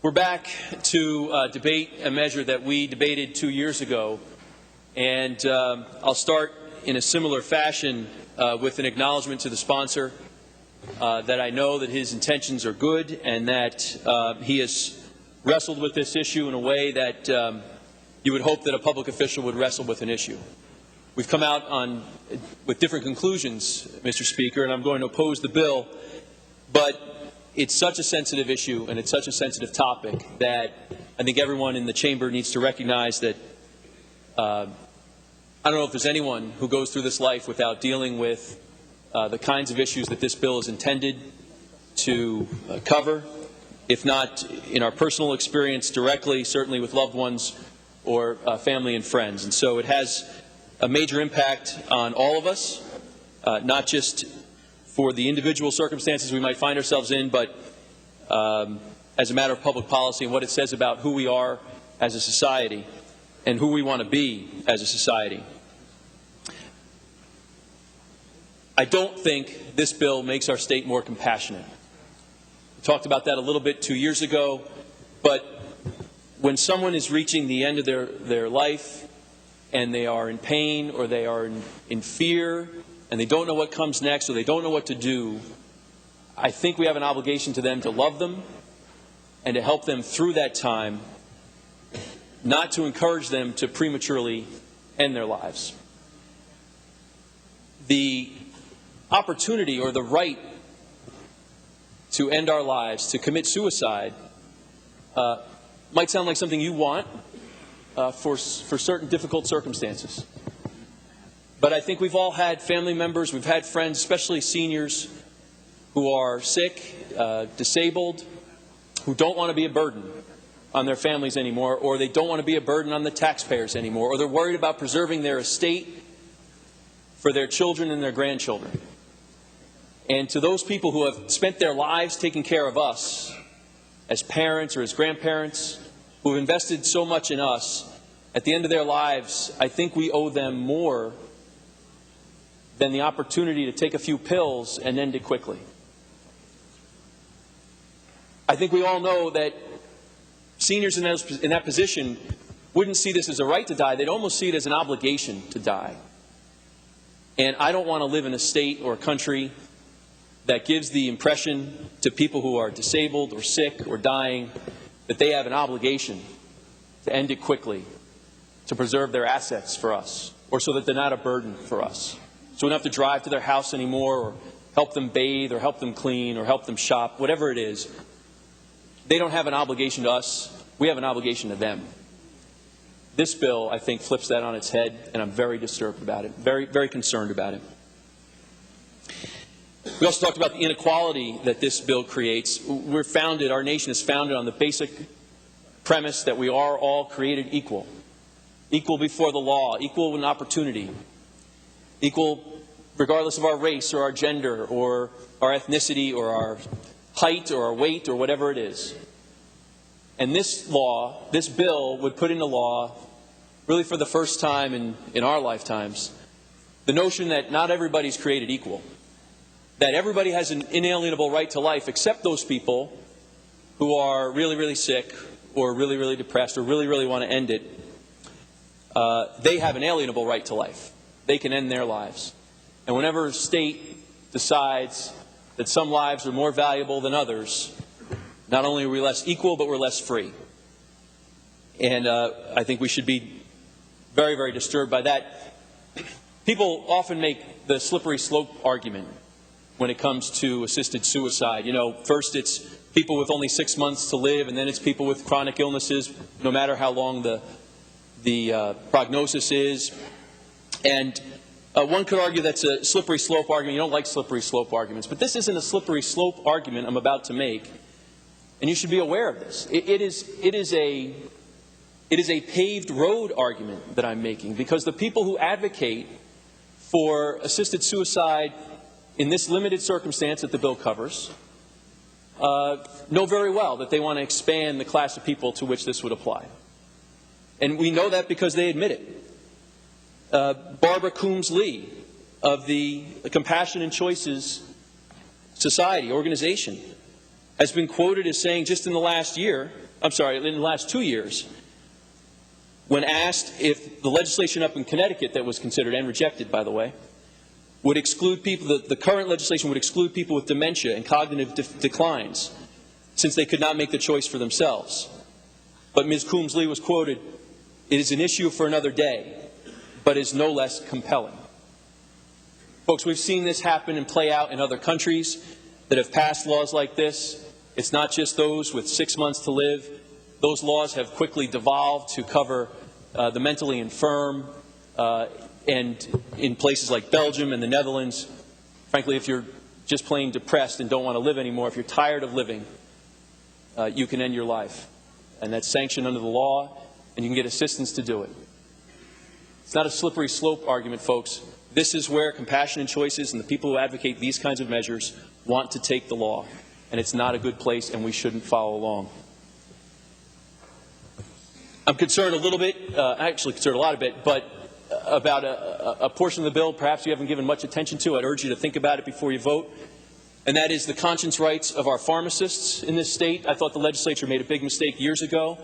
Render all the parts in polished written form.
We're back to debate a measure that we debated 2 years ago, and I'll start in a similar fashion with an acknowledgement to the sponsor that I know that his intentions are good and that he has wrestled with this issue in a way that you would hope that a public official would wrestle with an issue. We've come out with different conclusions, Mr. Speaker, and I'm going to oppose the bill, but it's such a sensitive issue and it's such a sensitive topic that I think everyone in the chamber needs to recognize that I don't know if there's anyone who goes through this life without dealing with the kinds of issues that this bill is intended to cover, if not in our personal experience directly, certainly with loved ones or family and friends. And so it has a major impact on all of us, not just for the individual circumstances we might find ourselves in, but as a matter of public policy and what it says about who we are as a society and who we want to be as a society. I don't think this bill makes our state more compassionate. We talked about that a little bit 2 years ago, but when someone is reaching the end of their life and they are in pain or they are in fear and they don't know what comes next or they don't know what to do, I think we have an obligation to them to love them and to help them through that time, not to encourage them to prematurely end their lives. The opportunity or the right to end our lives, to commit suicide, might sound like something you want for certain difficult circumstances. But I think we've all had family members, we've had friends, especially seniors, who are sick, disabled, who don't want to be a burden on their families anymore, or they don't want to be a burden on the taxpayers anymore, or they're worried about preserving their estate for their children and their grandchildren. And to those people who have spent their lives taking care of us as parents or as grandparents, who have invested so much in us, at the end of their lives, I think we owe them more than the opportunity to take a few pills and end it quickly. I think we all know that seniors in that position wouldn't see this as a right to die. They'd almost see it as an obligation to die. And I don't want to live in a state or a country that gives the impression to people who are disabled or sick or dying that they have an obligation to end it quickly, to preserve their assets for us, or so that they're not a burden for us. So we don't have to drive to their house anymore, or help them bathe, or help them clean, or help them shop, whatever it is. They don't have an obligation to us. We have an obligation to them. This bill, I think, flips that on its head, and I'm very disturbed about it, very, very concerned about it. We also talked about the inequality that this bill creates. Our nation is founded on the basic premise that we are all created equal. Equal before the law, equal in opportunity, equal regardless of our race or our gender or our ethnicity or our height or our weight or whatever it is. And this bill would put into law, really for the first time in our lifetimes, the notion that not everybody's created equal. That everybody has an inalienable right to life except those people who are really, really sick or really, really depressed or really, really want to end it. They have an alienable right to life. They can end their lives. And whenever a state decides that some lives are more valuable than others, not only are we less equal, but we're less free. And I think we should be very, very disturbed by that. People often make the slippery slope argument when it comes to assisted suicide. You know, first it's people with only 6 months to live, and then it's people with chronic illnesses, no matter how long the prognosis is. And one could argue that's a slippery slope argument. You don't like slippery slope arguments, but this isn't a slippery slope argument I'm about to make, and you should be aware of this. It is a paved road argument that I'm making, because the people who advocate for assisted suicide in this limited circumstance that the bill covers know very well that they want to expand the class of people to which this would apply. And we know that because they admit it. Barbara Coombs-Lee of the Compassion and Choices Society organization has been quoted as saying just in the last year in the last 2 years, when asked if the legislation up in Connecticut that was considered and rejected, by the way, would exclude people, the current legislation would exclude people with dementia and cognitive declines, since they could not make the choice for themselves. But Ms. Coombs-Lee was quoted, "It is an issue for another day, but is no less compelling." Folks, we've seen this happen and play out in other countries that have passed laws like this. It's not just those with 6 months to live. Those laws have quickly devolved to cover the mentally infirm, and in places like Belgium and the Netherlands, frankly, if you're just plain depressed and don't want to live anymore, if you're tired of living, you can end your life. And that's sanctioned under the law, and you can get assistance to do it. It's not a slippery slope argument, folks. This is where Compassion and Choices and the people who advocate these kinds of measures want to take the law. And it's not a good place, and we shouldn't follow along. I'm concerned a little bit, actually concerned a lot of it, but about a portion of the bill perhaps you haven't given much attention to. I'd urge you to think about it before you vote. And that is the conscience rights of our pharmacists in this state. I thought the legislature made a big mistake years ago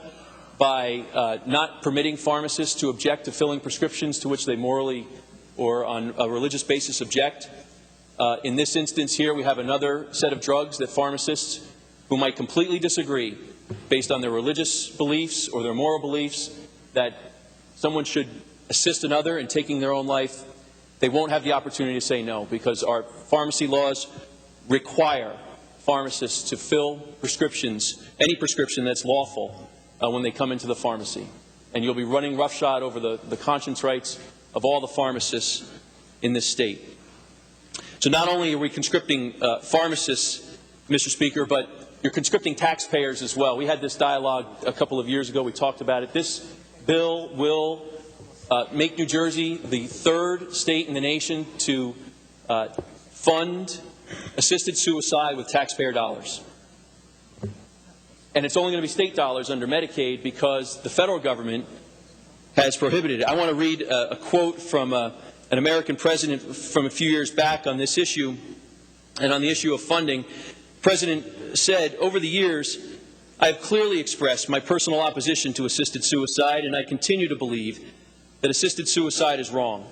by not permitting pharmacists to object to filling prescriptions to which they morally or on a religious basis object. In this instance here, we have another set of drugs that pharmacists who might completely disagree based on their religious beliefs or their moral beliefs that someone should assist another in taking their own life, they won't have the opportunity to say no, because our pharmacy laws require pharmacists to fill prescriptions, any prescription that's lawful, when they come into the pharmacy. And you'll be running roughshod over the conscience rights of all the pharmacists in this state. So not only are we conscripting pharmacists, Mr. Speaker, but you're conscripting taxpayers as well. We had this dialogue a couple of years ago. We talked about it. This bill will make New Jersey the third state in the nation to fund assisted suicide with taxpayer dollars. And it's only going to be state dollars under Medicaid because the federal government has prohibited it. I want to read a quote from an American president from a few years back on this issue and on the issue of funding. The president said, "Over the years, I have clearly expressed my personal opposition to assisted suicide, and I continue to believe that assisted suicide is wrong.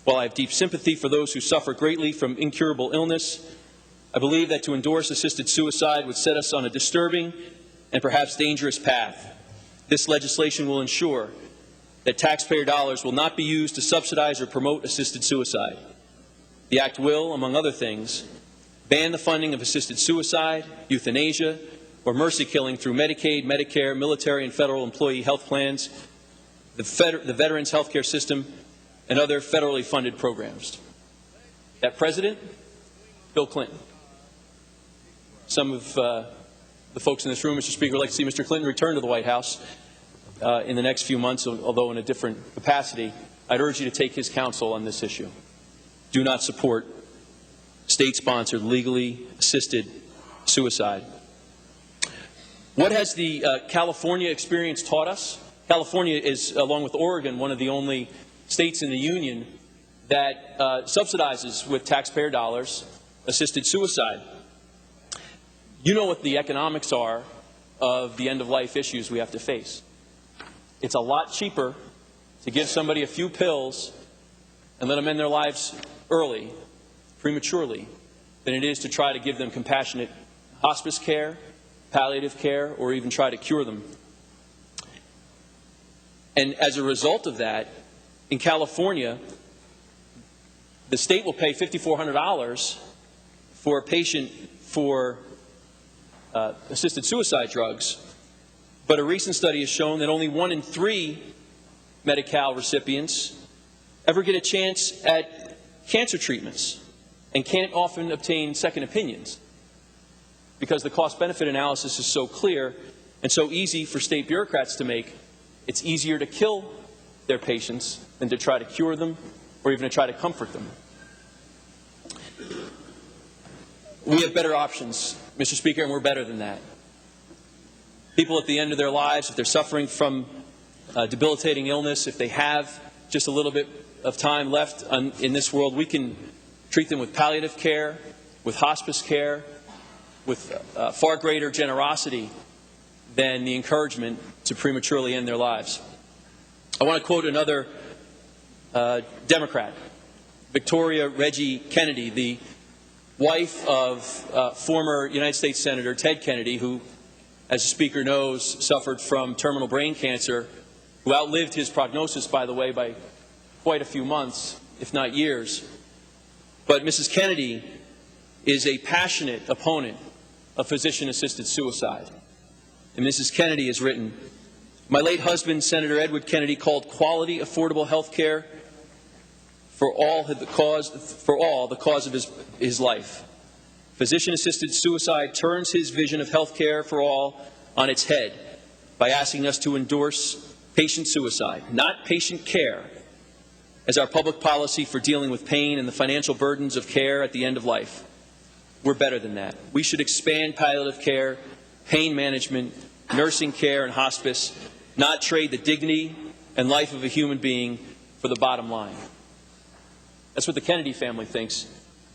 While I have deep sympathy for those who suffer greatly from incurable illness, I believe that to endorse assisted suicide would set us on a disturbing and perhaps dangerous path. This legislation will ensure that taxpayer dollars will not be used to subsidize or promote assisted suicide. The Act will, among other things, ban the funding of assisted suicide, euthanasia, or mercy killing through Medicaid, Medicare, military and federal employee health plans, the Veterans Health Care System, and other federally funded programs." That president? Bill Clinton. Some of the folks in this room, Mr. Speaker, would like to see Mr. Clinton return to the White House in the next few months, although in a different capacity. I'd urge you to take his counsel on this issue. Do not support state-sponsored, legally assisted suicide. What has the California experience taught us? California is, along with Oregon, one of the only states in the union that subsidizes with taxpayer dollars assisted suicide. You know what the economics are of the end-of-life issues we have to face. It's a lot cheaper to give somebody a few pills and let them end their lives early, prematurely, than it is to try to give them compassionate hospice care, palliative care, or even try to cure them. And as a result of that, in California, the state will pay $5,400 for a patient for assisted suicide drugs, but a recent study has shown that only 1 in 3 Medi-Cal recipients ever get a chance at cancer treatments and can't often obtain second opinions because the cost-benefit analysis is so clear and so easy for state bureaucrats to make. It's easier to kill their patients than to try to cure them or even to try to comfort them. We have better options, Mr. Speaker, and we're better than that. People at the end of their lives, if they're suffering from debilitating illness, if they have just a little bit of time left in this world, we can treat them with palliative care, with hospice care, with far greater generosity than the encouragement to prematurely end their lives. I want to quote another Democrat, Victoria Reggie Kennedy, the wife of former United States Senator Ted Kennedy, who, as the Speaker knows, suffered from terminal brain cancer, who outlived his prognosis, by the way, by quite a few months, if not years. But Mrs. Kennedy is a passionate opponent of physician-assisted suicide. And Mrs. Kennedy has written, "My late husband, Senator Edward Kennedy, called quality, affordable health care for all the cause of his life. Physician-assisted suicide turns his vision of health care for all on its head by asking us to endorse patient suicide, not patient care, as our public policy for dealing with pain and the financial burdens of care at the end of life. We're better than that. We should expand palliative care, pain management, nursing care, and hospice, not trade the dignity and life of a human being for the bottom line." That's what the Kennedy family thinks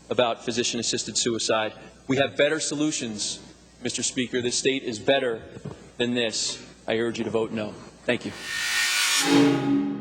about physician-assisted suicide. We have better solutions, Mr. Speaker. This state is better than this. I urge you to vote no. Thank you.